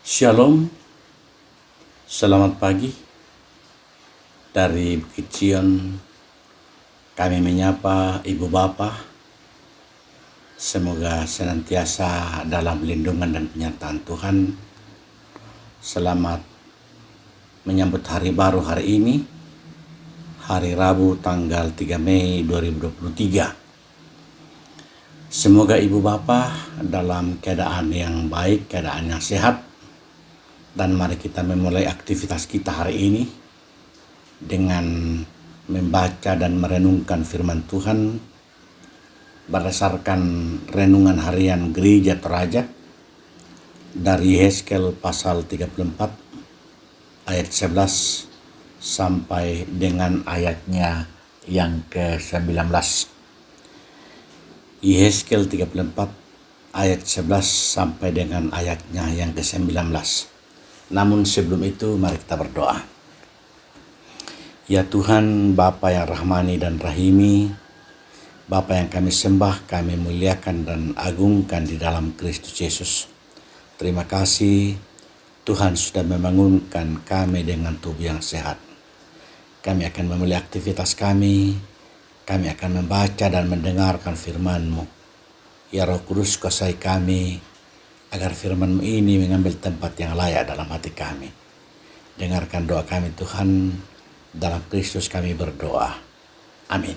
Shalom, selamat pagi dari Bukit Sion. Kami menyapa Ibu Bapa, semoga senantiasa dalam lindungan dan penyertaan Tuhan. Selamat menyambut hari baru hari ini, hari Rabu tanggal 3 Mei 2023. Semoga Ibu Bapa dalam keadaan yang baik, keadaan yang sehat. Dan mari kita memulai aktivitas kita hari ini dengan membaca dan merenungkan firman Tuhan berdasarkan renungan harian Gereja Toraja dari Yehezkel pasal 34 ayat 11 sampai dengan ayatnya yang ke-19. Yehezkel 34 ayat 11 sampai dengan ayatnya yang ke-19. Namun sebelum itu mari kita berdoa. Ya Tuhan, Bapa yang rahmani dan rahimi, Bapa yang kami sembah, kami muliakan dan agungkan di dalam Kristus Yesus. Terima kasih Tuhan sudah membangunkan kami dengan tubuh yang sehat. Kami akan memulai aktivitas kami akan membaca dan mendengarkan firman-Mu. Ya Roh Kudus, kuasai kami agar firman-Mu ini mengambil tempat yang layak dalam hati kami. Dengarkan doa kami Tuhan, dalam Kristus kami berdoa. Amin.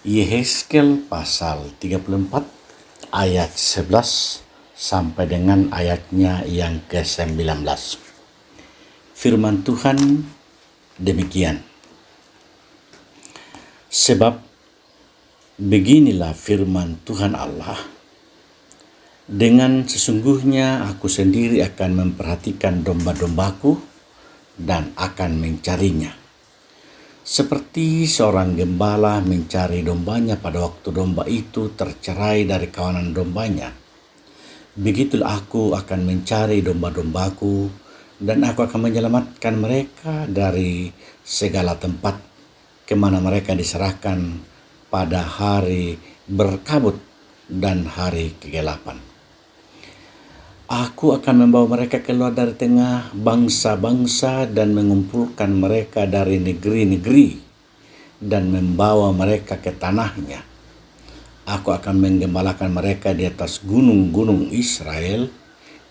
Yehezkel pasal 34 ayat 11 sampai dengan ayatnya yang ke-19. Firman Tuhan demikian. Sebab beginilah firman Tuhan Allah, dengan sesungguhnya aku sendiri akan memperhatikan domba-dombaku dan akan mencarinya. Seperti seorang gembala mencari dombanya pada waktu domba itu tercerai dari kawanan dombanya, begitulah aku akan mencari domba-dombaku dan aku akan menyelamatkan mereka dari segala tempat kemana mereka diserahkan pada hari berkabut dan hari kegelapan. Aku akan membawa mereka keluar dari tengah bangsa-bangsa dan mengumpulkan mereka dari negeri-negeri dan membawa mereka ke tanahnya. Aku akan menggembalakan mereka di atas gunung-gunung Israel,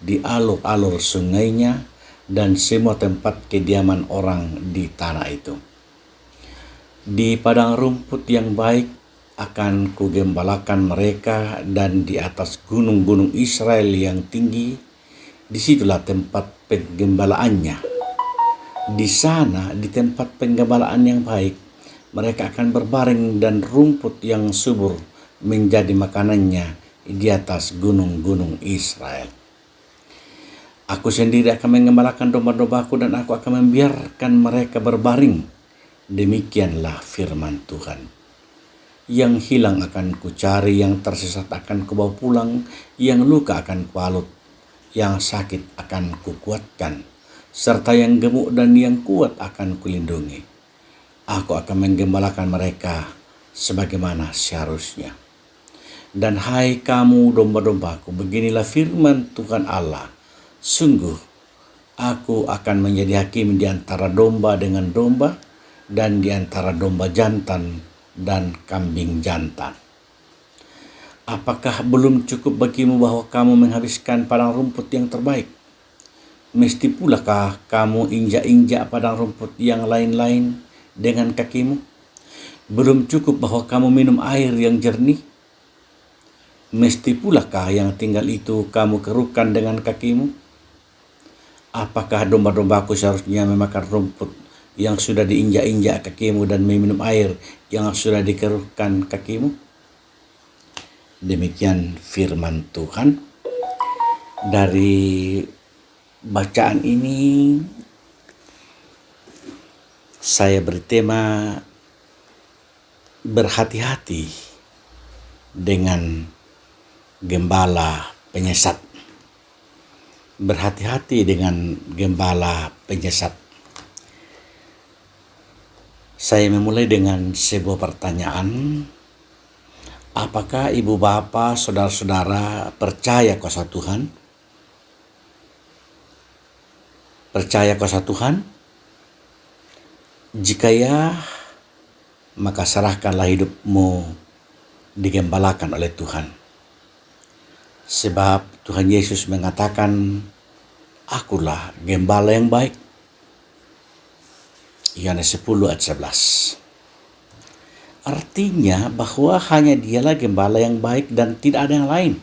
di alur-alur sungainya, dan semua tempat kediaman orang di tanah itu. Di padang rumput yang baik akan kugembalakan mereka, dan di atas gunung-gunung Israel yang tinggi, disitulah tempat penggembalaannya. Di sana, di tempat penggembalaan yang baik, mereka akan berbaring dan rumput yang subur menjadi makanannya di atas gunung-gunung Israel. Aku sendiri akan menggembalakan domba-dombaku dan aku akan membiarkan mereka berbaring. Demikianlah firman Tuhan. Yang hilang akan kucari, yang tersesat akan kubawa pulang, yang luka akan kualut, yang sakit akan kukuatkan, serta yang gemuk dan yang kuat akan kulindungi. Aku akan menggembalakan mereka sebagaimana seharusnya. Dan hai kamu domba-dombaku, beginilah firman Tuhan Allah. Sungguh, aku akan menjadi hakim di antara domba dengan domba, dan di antara domba jantan dan kambing jantan. Apakah belum cukup bagimu bahwa kamu menghabiskan padang rumput yang terbaik? Mesti pulakah kamu injak-injak padang rumput yang lain-lain dengan kakimu? Belum cukup bahwa kamu minum air yang jernih? Mesti pulakah yang tinggal itu kamu kerukan dengan kakimu? Apakah domba-dombaku seharusnya memakan rumput yang sudah diinjak-injak kakimu dan meminum air yang sudah dikeruhkan kakimu? Demikian firman Tuhan. Dari bacaan ini saya beri tema berhati-hati dengan gembala penyesat. Berhati-hati dengan gembala penyesat. Saya memulai dengan sebuah pertanyaan. Apakah ibu bapa, saudara-saudara percaya kuasa Tuhan? Percaya kuasa Tuhan? Jika ya, maka serahkanlah hidupmu digembalakan oleh Tuhan. Sebab Tuhan Yesus mengatakan, "Akulah gembala yang baik." Yohanes 10 ayat 11. Artinya bahwa hanya dialah gembala yang baik dan tidak ada yang lain.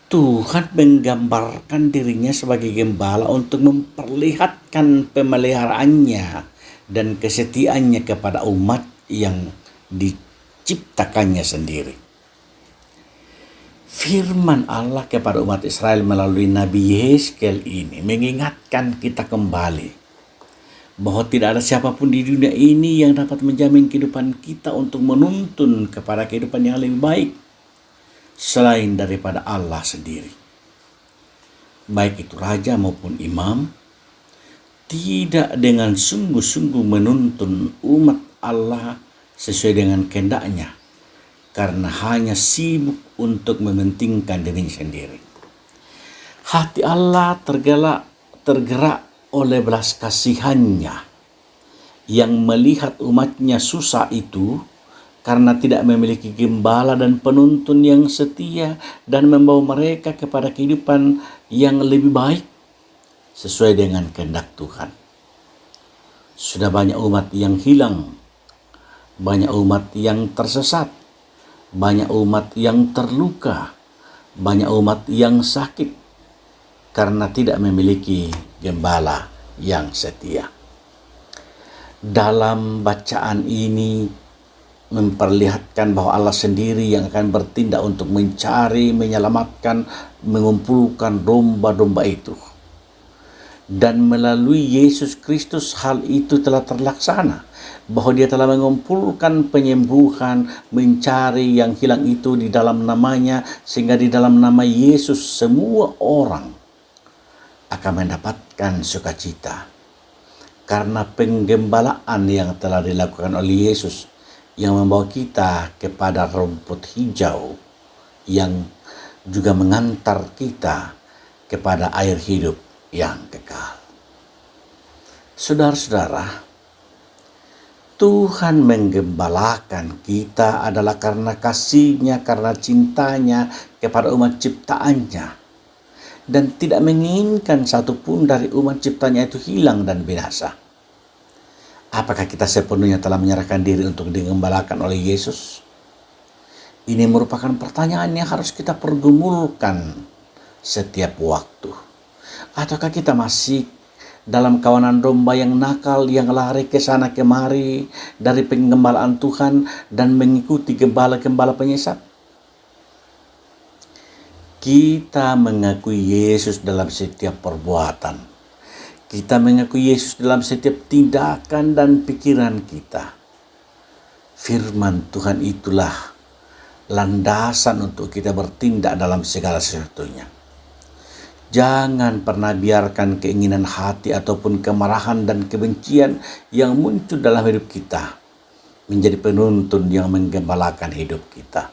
Tuhan menggambarkan dirinya sebagai gembala untuk memperlihatkan pemeliharaannya dan kesetiaannya kepada umat yang diciptakannya sendiri. Firman Allah kepada umat Israel melalui Nabi Yehezkiel ini mengingatkan kita kembali bahwa tidak ada siapapun di dunia ini yang dapat menjamin kehidupan kita untuk menuntun kepada kehidupan yang lebih baik selain daripada Allah sendiri. Baik itu raja maupun imam, tidak dengan sungguh-sungguh menuntun umat Allah sesuai dengan kehendaknya, karena hanya sibuk untuk mementingkan dirinya sendiri. Hati Allah tergerak oleh belas kasihannya yang melihat umatnya susah itu karena tidak memiliki gembala dan penuntun yang setia dan membawa mereka kepada kehidupan yang lebih baik sesuai dengan kehendak Tuhan. Sudah banyak umat yang hilang, banyak umat yang tersesat, banyak umat yang terluka, banyak umat yang sakit karena tidak memiliki gembala yang setia. Dalam bacaan ini memperlihatkan bahwa Allah sendiri yang akan bertindak untuk mencari, menyelamatkan, mengumpulkan domba-domba itu. Dan melalui Yesus Kristus hal itu telah terlaksana, bahwa dia telah mengumpulkan penyembuhan, mencari yang hilang itu di dalam namanya, sehingga di dalam nama Yesus semua orang akan mendapatkan sukacita karena penggembalaan yang telah dilakukan oleh Yesus yang membawa kita kepada rumput hijau yang juga mengantar kita kepada air hidup yang kekal. Saudara-saudara, Tuhan menggembalakan kita adalah karena kasih-Nya, karena cintanya kepada umat ciptaannya, dan tidak menginginkan satupun dari umat ciptanya itu hilang dan binasa. Apakah kita sepenuhnya telah menyerahkan diri untuk digembalakan oleh Yesus? Ini merupakan pertanyaan yang harus kita pergumulkan setiap waktu. Ataukah kita masih dalam kawanan domba yang nakal, yang lari ke sana kemari dari penggembalaan Tuhan dan mengikuti gembala-gembala penyesat? Kita mengakui Yesus dalam setiap perbuatan. Kita mengakui Yesus dalam setiap tindakan dan pikiran kita. Firman Tuhan itulah landasan untuk kita bertindak dalam segala sesuatunya. Jangan pernah biarkan keinginan hati ataupun kemarahan dan kebencian yang muncul dalam hidup kita menjadi penuntun yang menggembalakan hidup kita.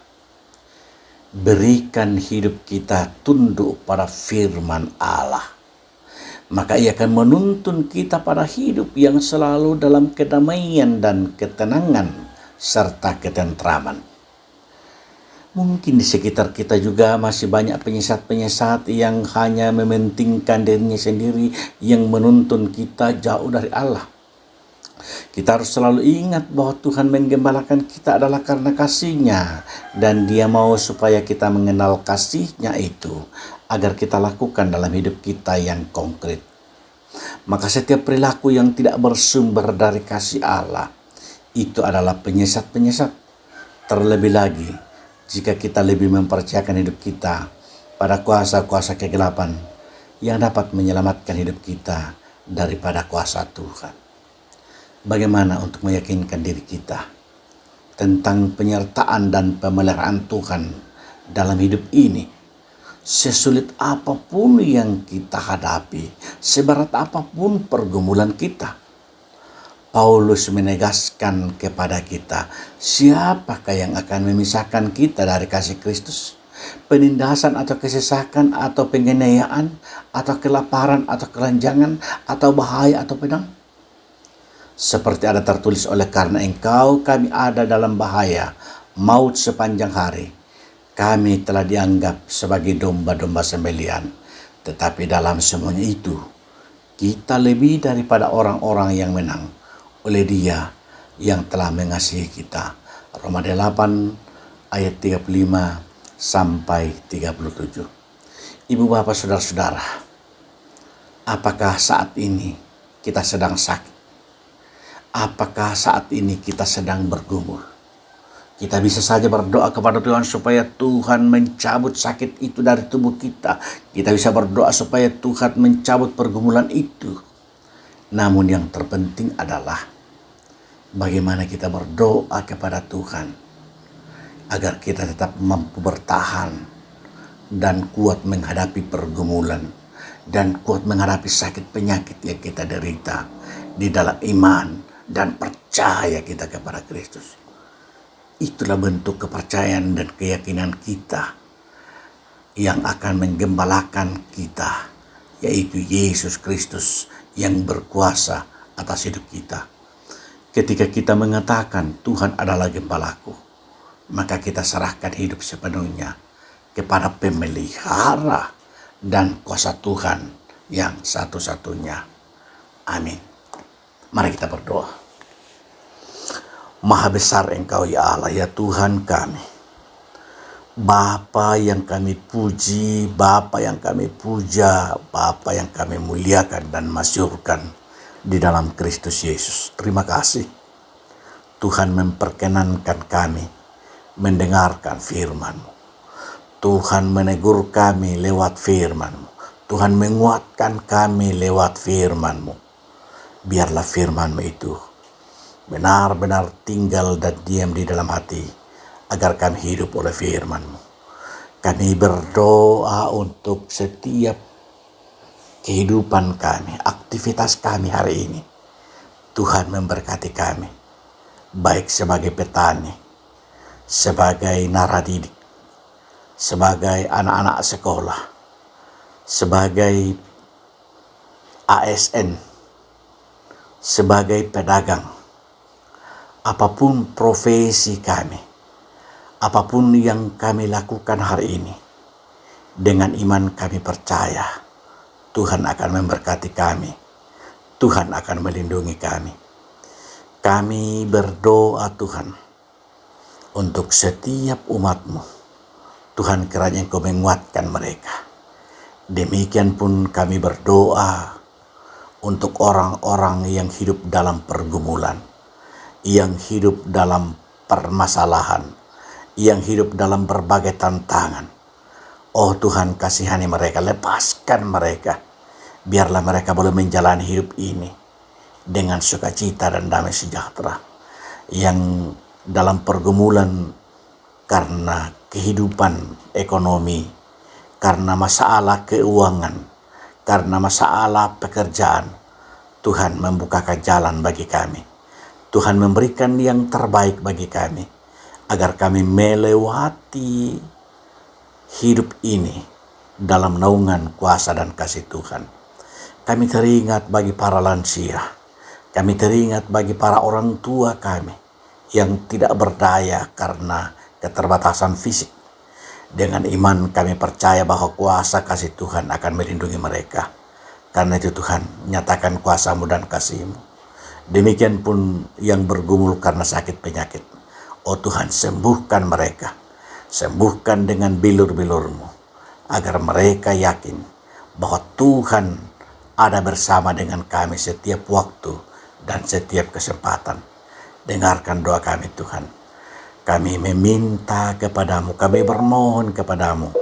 Berikan hidup kita tunduk pada firman Allah. Maka ia akan menuntun kita pada hidup yang selalu dalam kedamaian dan ketenangan serta ketentraman. Mungkin di sekitar kita juga masih banyak penyesat-penyesat yang hanya mementingkan dirinya sendiri, yang menuntun kita jauh dari Allah. Kita harus selalu ingat bahwa Tuhan menggembalakan kita adalah karena kasih-Nya, dan Dia mau supaya kita mengenal kasih-Nya itu agar kita lakukan dalam hidup kita yang konkret. Maka setiap perilaku yang tidak bersumber dari kasih Allah itu adalah penyesat-penyesat. Terlebih lagi jika kita lebih mempercayakan hidup kita pada kuasa-kuasa kegelapan yang dapat menyelamatkan hidup kita daripada kuasa Tuhan. Bagaimana untuk meyakinkan diri kita tentang penyertaan dan pemeliharaan Tuhan dalam hidup ini? Sesulit apapun yang kita hadapi, seberat apapun pergumulan kita, Paulus menegaskan kepada kita, siapakah yang akan memisahkan kita dari kasih Kristus? penindasan atau kesesakan atau penganiayaan atau kelaparan atau kelanjangan atau bahaya atau pedang? Seperti ada tertulis, oleh karena engkau kami ada dalam bahaya, maut sepanjang hari. Kami telah dianggap sebagai domba-domba sembelihan. Tetapi dalam semuanya itu, kita lebih daripada orang-orang yang menang oleh Dia yang telah mengasihi kita. Roma 8 ayat 35 sampai 37. Ibu bapak saudara-saudara, apakah saat ini kita sedang sakit? Apakah saat ini kita sedang bergumul? Kita bisa saja berdoa kepada Tuhan supaya Tuhan mencabut sakit itu dari tubuh kita. Kita bisa berdoa supaya Tuhan mencabut pergumulan itu. Namun yang terpenting adalah bagaimana kita berdoa kepada Tuhan agar kita tetap mampu bertahan dan kuat menghadapi pergumulan dan kuat menghadapi sakit penyakit yang kita derita di dalam iman dan percaya kita kepada Kristus. Itulah bentuk kepercayaan dan keyakinan kita yang akan menggembalakan kita, yaitu Yesus Kristus yang berkuasa atas hidup kita. Ketika kita mengatakan Tuhan adalah gembalaku, maka kita serahkan hidup sepenuhnya kepada pemelihara dan kuasa Tuhan yang satu-satunya. Amin. Mari kita berdoa. Maha besar Engkau ya Allah, ya Tuhan kami. Bapa yang kami puji, Bapa yang kami puja, Bapa yang kami muliakan dan masyhurkan di dalam Kristus Yesus. Terima kasih Tuhan memperkenankan kami mendengarkan firman-Mu. Tuhan menegur kami lewat firman-Mu. Tuhan menguatkan kami lewat firman-Mu. Biarlah firman-Mu itu benar-benar tinggal dan diam di dalam hati, agar kami hidup oleh firman-Mu. Kami berdoa untuk setiap kehidupan kami, aktivitas kami hari ini. Tuhan memberkati kami, baik sebagai petani, sebagai naradidik, sebagai anak-anak sekolah, sebagai ASN, sebagai pedagang, apapun profesi kami, apapun yang kami lakukan hari ini, dengan iman kami percaya Tuhan akan memberkati kami, Tuhan akan melindungi kami. Kami berdoa Tuhan untuk setiap umat-Mu. Tuhan, kiranya Engkau menguatkan mereka. Demikian pun kami berdoa untuk orang-orang yang hidup dalam pergumulan, yang hidup dalam permasalahan, yang hidup dalam berbagai tantangan. Oh Tuhan, kasihani mereka, lepaskan mereka. Biarlah mereka boleh menjalani hidup ini dengan sukacita dan damai sejahtera. Yang dalam pergumulan karena kehidupan ekonomi, karena masalah keuangan, karena masalah pekerjaan, Tuhan membukakan jalan bagi kami. Tuhan memberikan yang terbaik bagi kami, agar kami melewati hidup ini dalam naungan kuasa dan kasih Tuhan. Kami teringat bagi para lansia, kami teringat bagi para orang tua kami yang tidak berdaya karena keterbatasan fisik. Dengan iman kami percaya bahwa kuasa kasih Tuhan akan melindungi mereka. Karena itu Tuhan, nyatakan kuasa-Mu dan kasih-Mu. Demikian pun yang bergumul karena sakit penyakit. Oh Tuhan, sembuhkan mereka. Sembuhkan dengan bilur-bilur-Mu, agar mereka yakin bahwa Tuhan ada bersama dengan kami setiap waktu dan setiap kesempatan. Dengarkan doa kami Tuhan. Kami meminta kepadamu, kami bermohon kepadamu.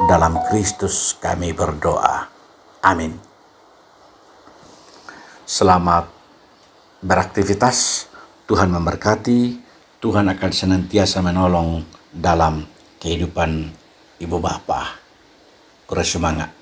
Dalam Kristus kami berdoa. Amin. Selamat beraktivitas. Tuhan memberkati. Tuhan akan senantiasa menolong dalam kehidupan ibu bapa. Kurang semangat.